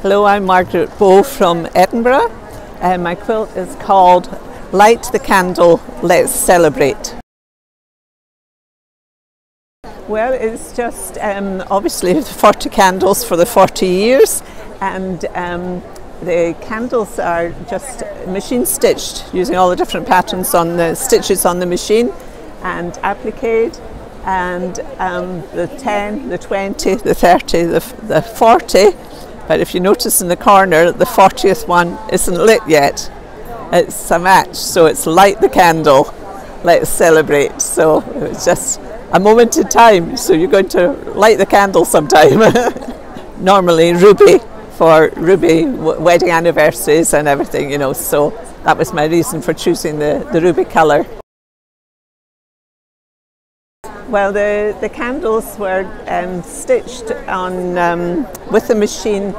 Hello, I'm Margaret Boe from Edinburgh, and my quilt is called Light the Candle, Let's Celebrate. Well, it's just obviously the 40 candles for the 40 years, and the candles are just machine stitched using all the different patterns on the stitches on the machine and appliqued, and the 10, the 20, the 30, the 40. But if you notice in the corner, the 40th one isn't lit yet. It's a match, so it's light the candle, let's celebrate. So it's just a moment in time, so you're going to light the candle sometime. Normally ruby, for ruby wedding anniversaries and everything, you know, so that was my reason for choosing the ruby colour. Well, the candles were stitched on with the machine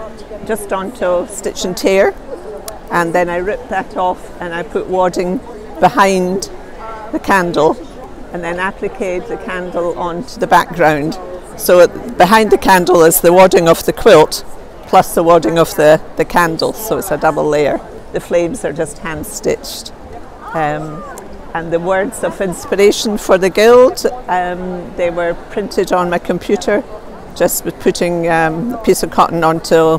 just onto stitch and tear, and then I ripped that off and I put wadding behind the candle and then appliqued the candle onto the background. So behind the candle is the wadding of the quilt plus the wadding of the candle, so it's a double layer. The flames are just hand stitched. And the words of inspiration for the guild, they were printed on my computer, just with putting a piece of cotton onto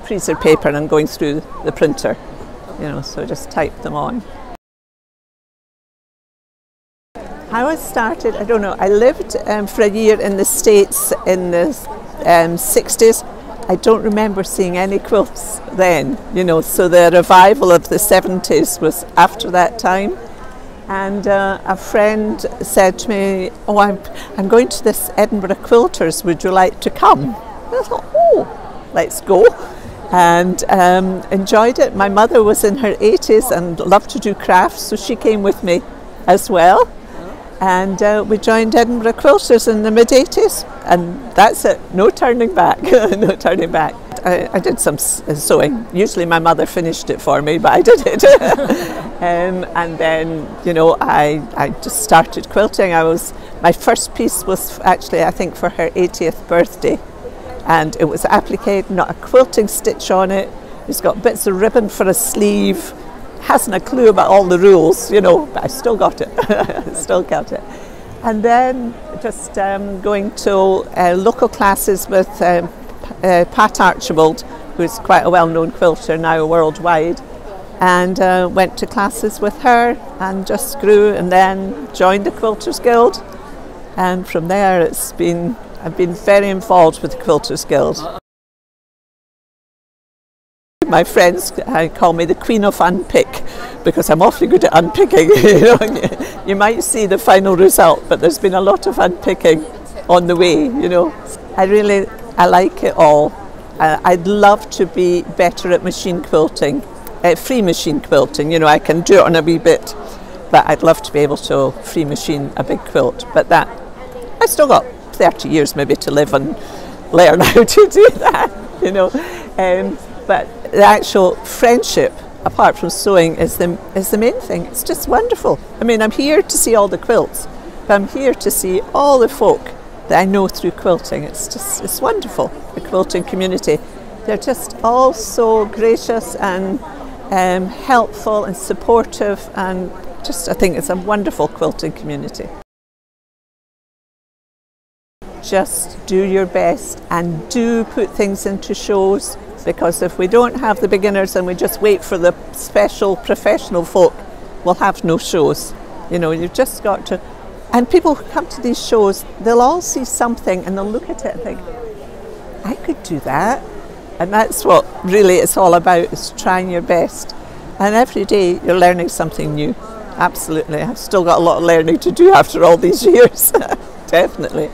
freezer paper and going through the printer, you know, so just typed them on. How I started, I don't know. I lived for a year in the States in the 60s. I don't remember seeing any quilts then, you know, so the revival of the 70s was after that time. And a friend said to me, oh, I'm going to this Edinburgh Quilters, would you like to come? And I thought, oh, let's go. And enjoyed it. My mother was in her 80s and loved to do crafts, so she came with me as well. And we joined Edinburgh Quilters in the mid-80s, and that's it, no turning back, no turning back. I did some sewing. Usually my mother finished it for me, but I did it. And then, you know, I just started quilting. My first piece was actually, I think, for her 80th birthday, and it was appliqued, not a quilting stitch on it. It's got bits of ribbon for a sleeve. Hasn't a clue about all the rules, you know, but I still got it. Still got it. And then just going to local classes with Pat Archibald, who's quite a well-known quilter now worldwide, and went to classes with her and just grew, and then joined the Quilters Guild, and from there I've been very involved with the Quilters Guild. My friends call me the Queen of Unpick because I'm awfully good at unpicking. You know? You might see the final result, but there's been a lot of unpicking on the way, you know. I like it all. I'd love to be better at machine quilting, free machine quilting. You know, I can do it on a wee bit, but I'd love to be able to free machine a big quilt. But that, I still got 30 years maybe to live and learn how to do that, you know. But the actual friendship, apart from sewing, is the main thing. It's just wonderful. I mean, I'm here to see all the quilts, but I'm here to see all the folk that I know through quilting. It's wonderful, the quilting community. They're just all so gracious and helpful and supportive, and just I think it's a wonderful quilting community. Just do your best and do put things into shows, because if we don't have the beginners and we just wait for the special professional folk, we'll have no shows. You know, you've just got to, and people who come to these shows, they'll all see something and they'll look at it and think, I could do that. And that's what really it's all about, is trying your best. And every day you're learning something new. Absolutely. I've still got a lot of learning to do after all these years. Definitely.